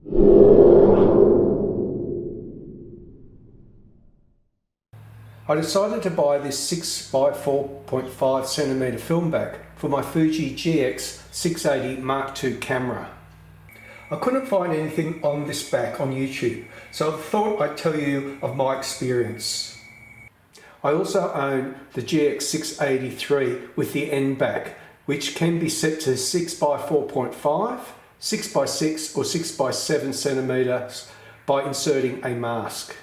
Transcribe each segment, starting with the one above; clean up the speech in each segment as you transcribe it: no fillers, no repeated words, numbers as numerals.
I decided to buy this 6 by 4.5 centimeter film back for my Fuji GX680 Mark II camera. I couldn't find anything on this back on YouTube, so I thought I'd tell you of my experience. I also own the GX680 with the end back, which can be set to 6 by 4.5, 6 by 6 or 6 by 7 centimeters by inserting a mask.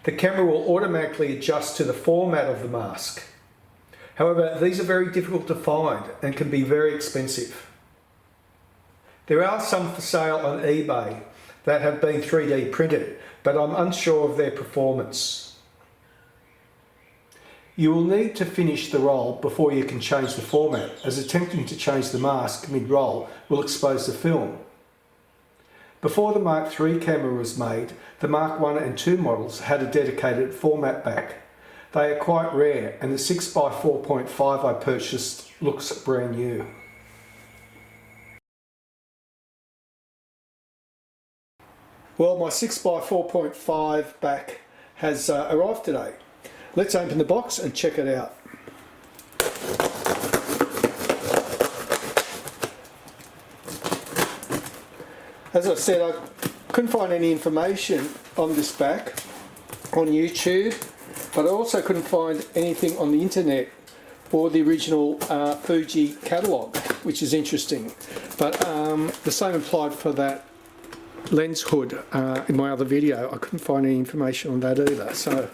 The camera will automatically adjust to the format of the mask. However, these are very difficult to find and can be very expensive. There are some for sale on eBay that have been 3D printed, but I'm unsure of their performance. You will need to finish the roll before you can change the format, as attempting to change the mask mid-roll will expose the film. Before the Mark III camera was made, the Mark I and II models had a dedicated format back. They are quite rare, and the 6 by 4.5 I purchased looks brand new. Well, my 6 by 4.5 back has arrived today. Let's open the box and check it out. As I said, I couldn't find any information on this back on YouTube, but I also couldn't find anything on the internet or the original Fuji catalogue, which is interesting. But the same applied for that lens hood in my other video. I couldn't find any information on that either. So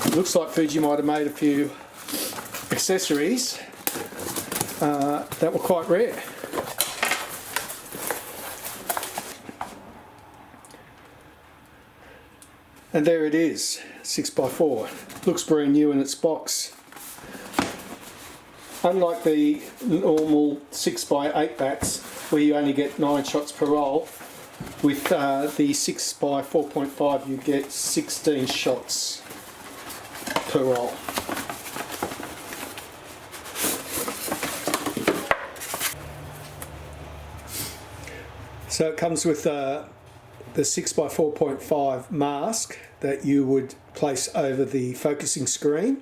it looks like Fuji might have made a few accessories that were quite rare. And there it is, 6 by 4. Looks brand new in its box. Unlike the normal 6 by 8 backs, where you only get 9 shots per roll, with the 6 by 4.5 you get 16 shots per roll. So it comes with the 6 by 4.5 mask that you would place over the focusing screen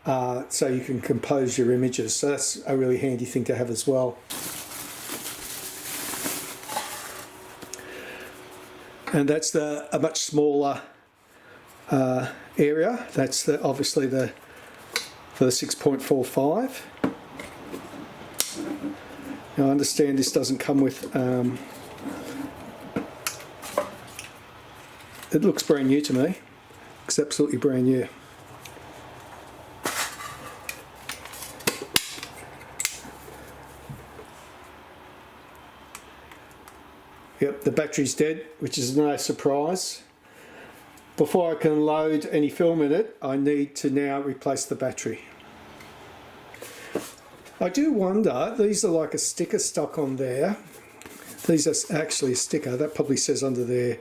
so you can compose your images. So that's a really handy thing to have as well. And that's a much smaller area. That's obviously for the 6.45. Now I understand this doesn't come with it looks brand new to me. It's absolutely brand new. Yep, the battery's dead, which is no surprise. Before I can load any film in it, I need to now replace the battery. I do wonder, these are like a sticker stuck on there. These are actually a sticker, that probably says under there,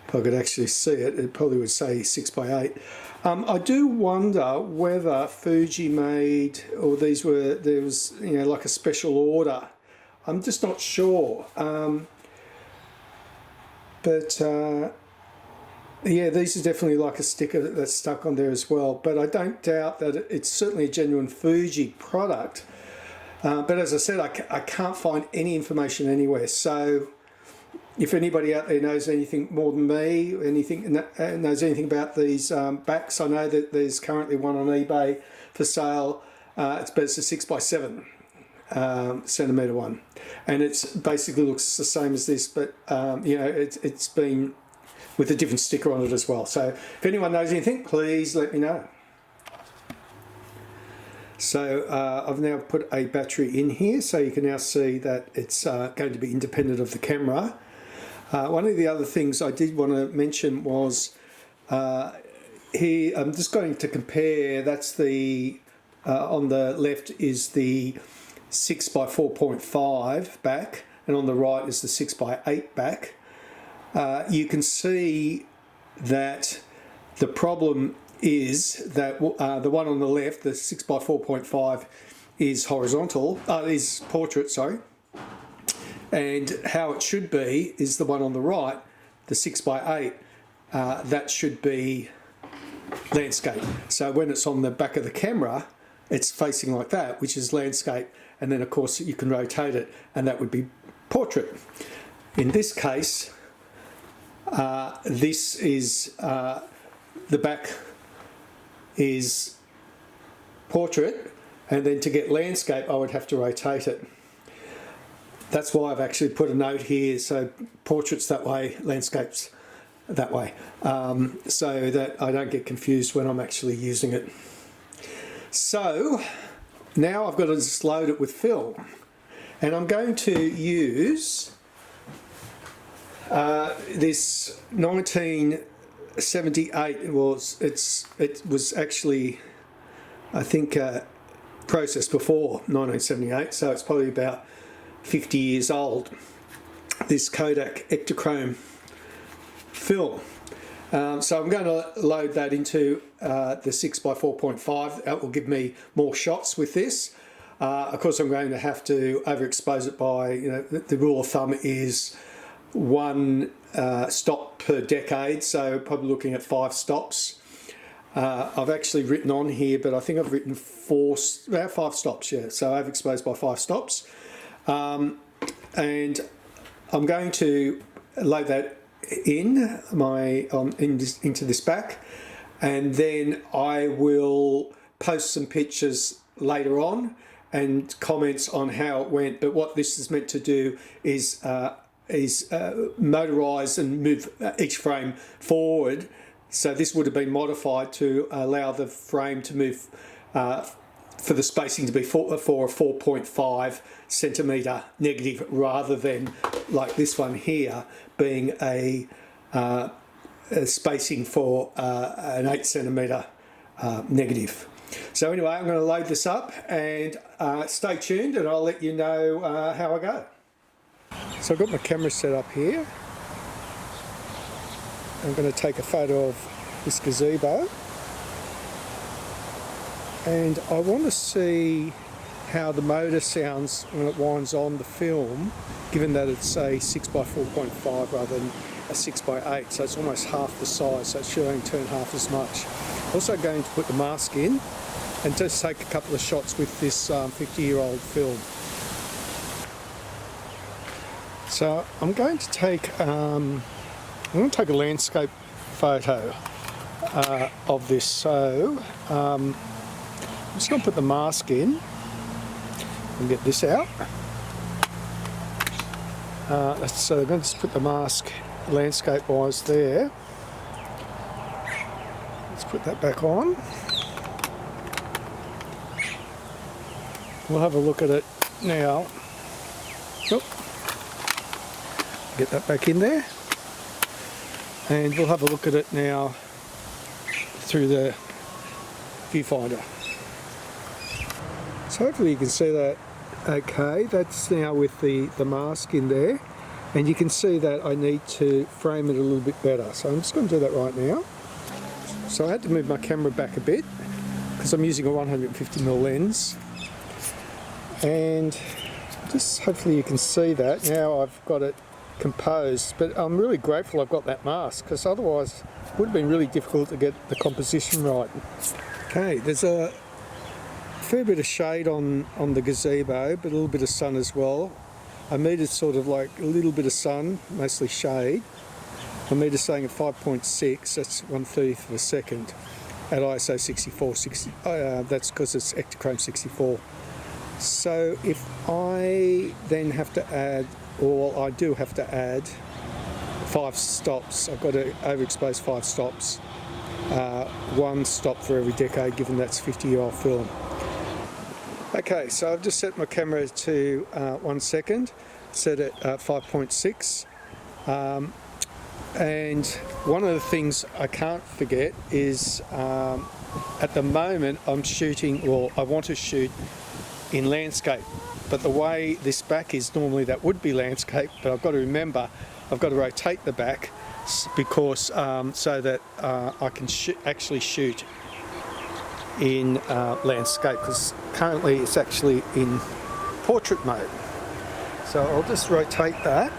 if I could actually see it, it probably would say 6 by 8. I do wonder whether Fuji made, or there was, you know, like a special order. I'm just not sure. Yeah, these are definitely like a sticker that's stuck on there as well. But I don't doubt that it's certainly a genuine Fuji product. But as I said, I can't find any information anywhere. So if anybody out there knows anything more than me, knows anything about these backs, I know that there's currently one on eBay for sale. It's a 6 by 7 centimeter one, and it's basically looks the same as this, but you know, it's been with a different sticker on it as well. So if anyone knows anything, please let me know. So I've now put a battery in here, so you can now see that it's going to be independent of the camera. One of the other things I did want to mention was here I'm just going to compare. That's the on the left is the 6 by 4.5 back, and on the right is the 6 by 8 back. You can see that the problem is that the one on the left, the 6x4.5, is horizontal, is portrait, sorry. And how it should be is the one on the right, the 6x8, that should be landscape. So when it's on the back of the camera, it's facing like that, which is landscape, and then of course you can rotate it, and that would be portrait. In this case, this is the back is portrait, and then to get landscape I would have to rotate it. That's why I've actually put a note here, so portrait's that way, landscape's that way, so that I don't get confused when I'm actually using it. So now I've got to just load it with film, and I'm going to use this 1978. It was actually, I think, processed before 1978, so it's probably about 50 years old, this Kodak Ektachrome film. So I'm going to load that into the 6x4.5. That will give me more shots with this. Of course, I'm going to have to overexpose it by, the rule of thumb is 1 stop per decade, so probably looking at 5 stops. I've actually written on here, but I think I've written about 5 stops, yeah. So overexposed by 5 stops. And I'm going to load that into this back, and then I will post some pictures later on and comments on how it went. But what this is meant to do is motorize and move each frame forward. So this would have been modified to allow the frame to move for the spacing to be for a 4.5 centimetre negative, rather than like this one here being a spacing for an 8 centimetre negative. So anyway, I'm going to load this up, and stay tuned, and I'll let you know how I go. So I've got my camera set up here. I'm going to take a photo of this gazebo, and I want to see how the motor sounds when it winds on the film, given that it's a 6x4.5 rather than a 6x8, so it's almost half the size, so it should only turn half as much. Also going to put the mask in and just take a couple of shots with this 50-year-old film. So I'm going to take a landscape photo of this. So I'm just going to put the mask in and get this out. So I'm going to just put the mask landscape wise there. Let's put that back on. We'll have a look at it now. Oh. Get that back in there, and we'll have a look at it now through the viewfinder. So hopefully you can see that okay. That's now with the mask in there, and you can see that I need to frame it a little bit better, so I'm just going to do that right now. So I had to move my camera back a bit because I'm using a 150mm lens, and just hopefully you can see that. Now I've got it composed, but I'm really grateful I've got that mask, because otherwise it would have been really difficult to get the composition right. Okay, there's a fair bit of shade on the gazebo, but a little bit of sun as well. I metered sort of like a little bit of sun, mostly shade. I metered saying at 5.6, that's 1/30th of a second at ISO 6460. That's because it's Ektachrome 64. So if I then have to add, or I do have to add 5 stops, I've got to overexpose 5 stops, 1 stop for every decade, given that's 50-year-old film. Okay, so I've just set my camera to 1 second, set it at 5.6, and one of the things I can't forget is at the moment I'm shooting, well, I want to shoot in landscape, but the way this back is, normally that would be landscape, but I've got to remember I've got to rotate the back because so that I can actually shoot in landscape, because currently it's actually in portrait mode. So I'll just rotate that.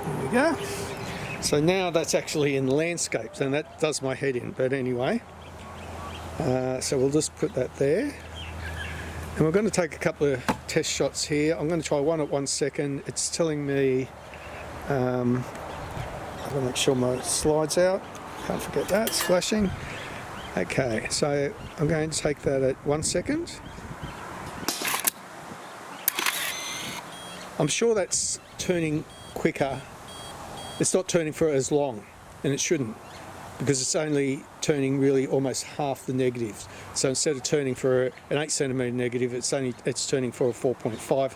There we go. So now that's actually in landscapes, and that does my head in, but anyway. So we'll just put that there. And we're going to take a couple of test shots here. I'm going to try one at 1 second. It's telling me, I've got to make sure my slide's out. Can't forget that, it's flashing. Okay, so I'm going to take that at 1 second. I'm sure that's turning quicker. It's not turning for as long, and it shouldn't, because it's only turning really almost half the negatives. So instead of turning for an 8cm negative, it's turning for a 4.5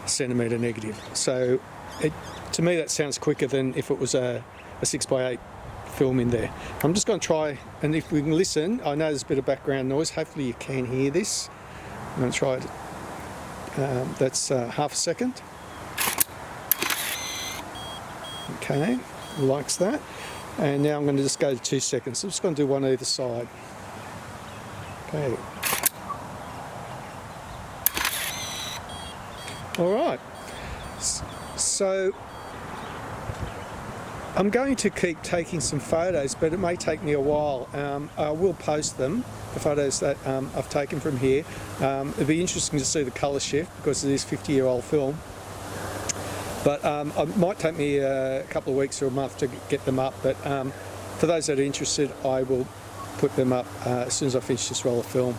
centimetre negative. So to me that sounds quicker than if it was a 6x8 film in there. I'm just going to try, and if we can listen, I know there's a bit of background noise, hopefully you can hear this. I'm going to try it. That's half a second. Okay, likes that. And now I'm going to just go to 2 seconds. I'm just going to do one either side. Okay. All right. So I'm going to keep taking some photos, but it may take me a while. I will post them, the photos that I've taken from here. It'll be interesting to see the colour shift because it is a 50-year-old film. But it might take me a couple of weeks or a month to get them up, but for those that are interested, I will put them up as soon as I finish this roll of film.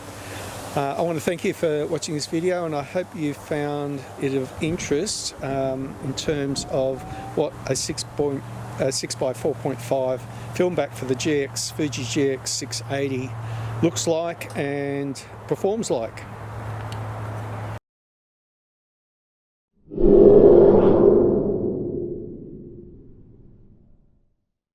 I want to thank you for watching this video, and I hope you found it of interest in terms of what a 6x4.5 film back for the Fuji GX680 looks like and performs like.